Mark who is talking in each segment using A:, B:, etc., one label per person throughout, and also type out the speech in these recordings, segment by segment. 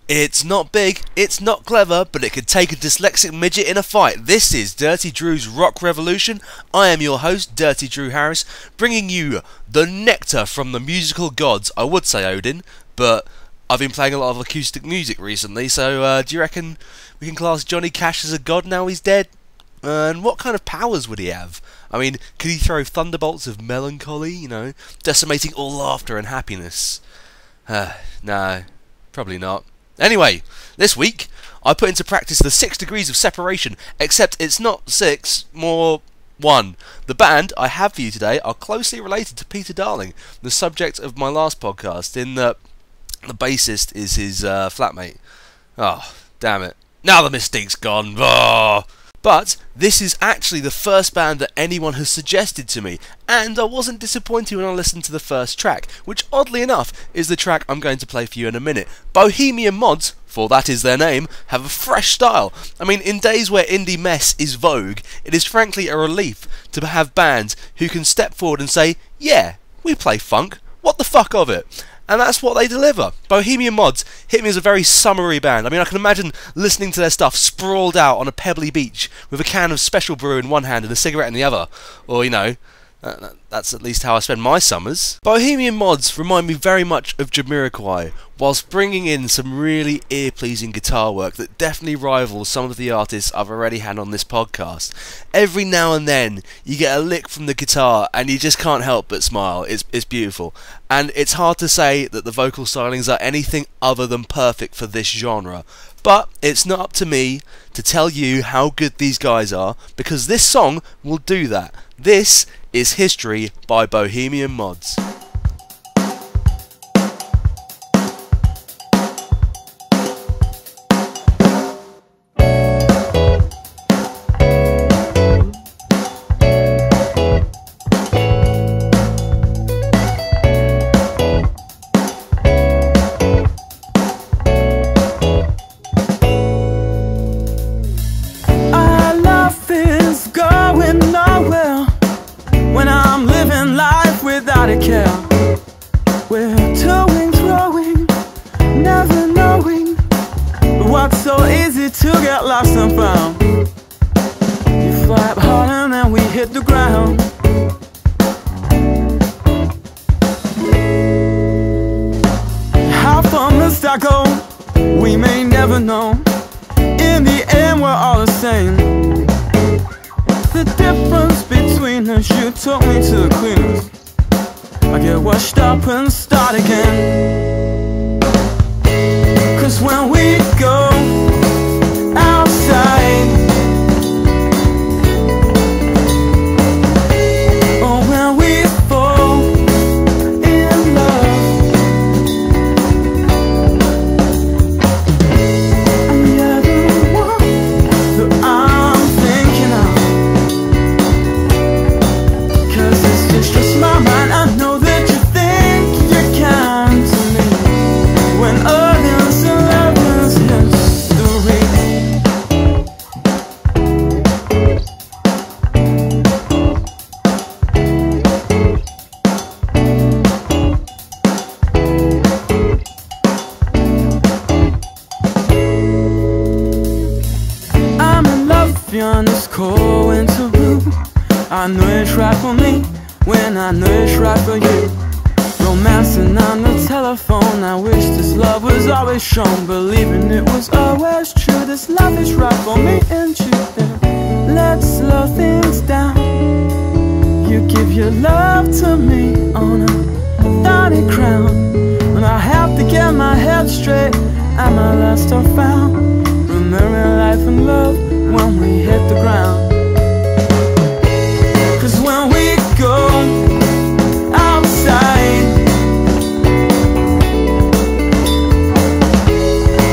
A: It's not big, it's not clever, but it could take a dyslexic midget in a fight. This is Dirty Drew's Rock Revolution. I am your host, Dirty Drew Harris, bringing you the nectar from the musical gods. I would say Odin, but I've been playing a lot of acoustic music recently, so do you reckon we can class Johnny Cash as a god now he's dead? And what kind of powers would he have? I mean, could he throw thunderbolts of melancholy, you know, decimating all laughter and happiness? No, probably not. Anyway, this week I put into practice the 6 degrees of separation, except it's not 6, more 1. The band I have for you today are closely related to Peter Darling, the subject of my last podcast, in that the bassist is his flatmate. Oh, damn it. Now the mystique's gone. Oh. But this is actually the first band that anyone has suggested to me, and I wasn't disappointed when I listened to the first track, which oddly enough is the track I'm going to play for you in a minute. Bohemian mods, for that is their name, have a fresh style. I mean, in days where indie mess is vogue, it is frankly a relief to have bands who can step forward and say, yeah, we play funk, what the fuck of it? And that's what they deliver. Bohemian Mods hit me as a very summery band. I mean, I can imagine listening to their stuff sprawled out on a pebbly beach with a can of special brew in one hand and a cigarette in the other. Or, you know, that's at least how I spend my summers. Bohemian Mods remind me very much of Jamiroquai, whilst bringing in some really ear-pleasing guitar work that definitely rivals some of the artists I've already had on this podcast. Every now and then you get a lick from the guitar and you just can't help but smile. It's beautiful. And it's hard to say that the vocal stylings are anything other than perfect for this genre. But it's not up to me to tell you how good these guys are, because this song will do that. This is History by Bohemian Mods.
B: We're towing, throwing, never knowing what's so easy to get lost and found. You fly up hard and then we hit the ground. How far must I go? We may never know. In the end we're all the same. The difference between us, you took me to the cleaners. I get washed up and start again. 'Cause when we go outside, or when we fall in love, and you're the one that I'm thinking of. 'Cause it's just my mind, I know. On this cold winter blue, I know it's right for me when I know it's right for you. Romancing on the telephone, I wish this love was always shown. Believing it was always true, this love is right for me and you. Let's slow things down. You give your love to me on a thorny crown. When I have to get my head straight, am I lost or found? Remembering life and love when we hit the ground. 'Cause when we go outside,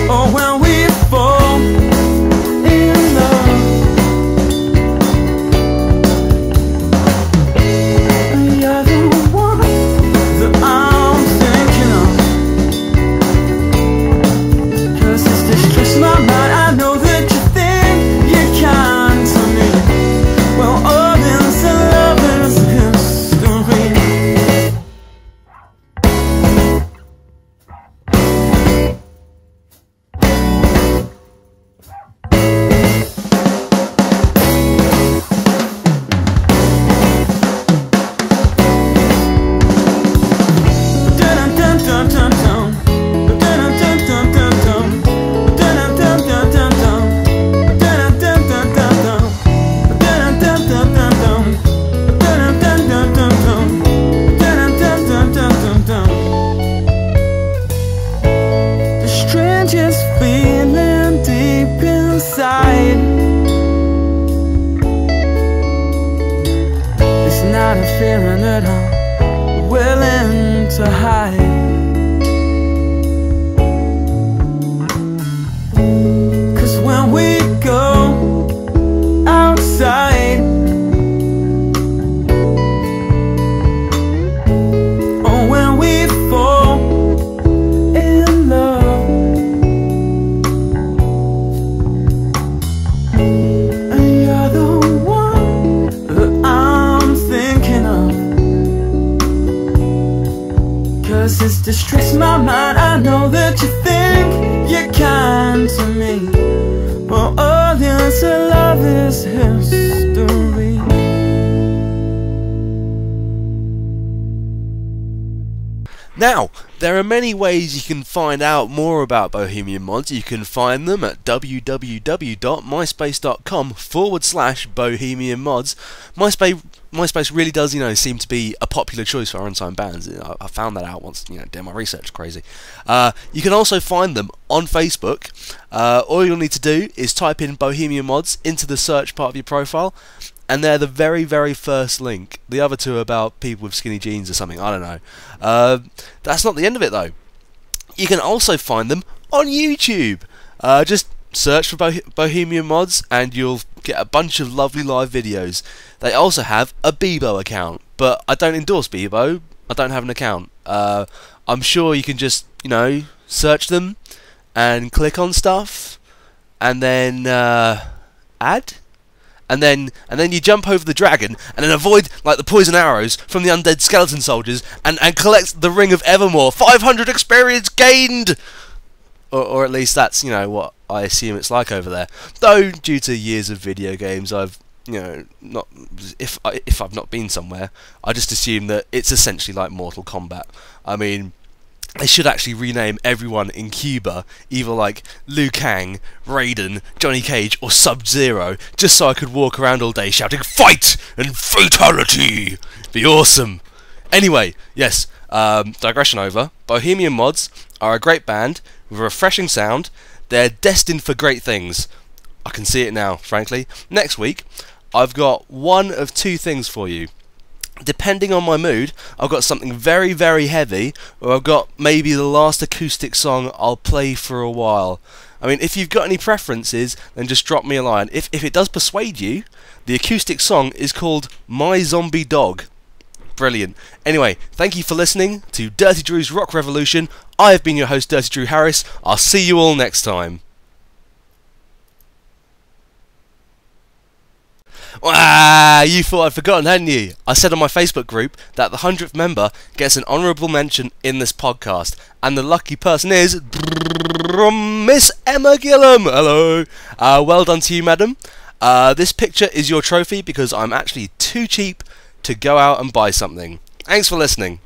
B: or when we fall in love, you're the one that I'm thinking of. just feeling deep inside. It's not a feeling that I'm willing to hide. 'Cause when we go outside, or when we fall in love, and you're the one that I'm thinking of. 'Cause it's distressed my mind. I know that you think you're kind to me, but all this love is history.
A: Now, there are many ways you can find out more about Bohemian Mods. You can find them at www.myspace.com/Bohemian Mods. MySpace really does, seem to be a popular choice for unsigned bands. I found that out once, doing my research. Crazy. You can also find them on Facebook. All you'll need to do is type in Bohemian Mods into the search part of your profile, and they're the very, very first link. The other two are about people with skinny jeans or something, I don't know. That's not the end of it though. You can also find them on YouTube. Just search for Bohemian Mods and you'll get a bunch of lovely live videos. They also have a Bebo account, but I don't endorse Bebo. I don't have an account. I'm sure you can just, search them and click on stuff and then add. And then you jump over the dragon, and then avoid like the poison arrows from the undead skeleton soldiers, and collect the Ring of Evermore. 500 experience gained, or at least that's what I assume it's like over there. Though due to years of video games, I've not if I've not been somewhere, I just assume that it's essentially like Mortal Kombat. I mean, they should actually rename everyone in Cuba either like Liu Kang, Raiden, Johnny Cage, or Sub-Zero, just so I could walk around all day shouting "Fight!" and "Fatality!" Be awesome. Anyway, yes, digression over. Bohemian Mods are a great band with a refreshing sound. They're destined for great things. I can see it now, frankly. Next week, I've got one of two things for you. Depending on my mood, I've got something very, very heavy, or I've got maybe the last acoustic song I'll play for a while. I mean, if you've got any preferences, then just drop me a line. If it does persuade you, the acoustic song is called My Zombie Dog. Brilliant. Anyway, thank you for listening to Dirty Drew's Rock Revolution. I have been your host, Dirty Drew Harris. I'll see you all next time. You thought I'd forgotten, hadn't you? I said on my Facebook group that the 100th member gets an honourable mention in this podcast, and the lucky person is Miss Emma Gillum. Hello. Well done to you, madam. This picture is your trophy because I'm actually too cheap to go out and buy something. Thanks for listening.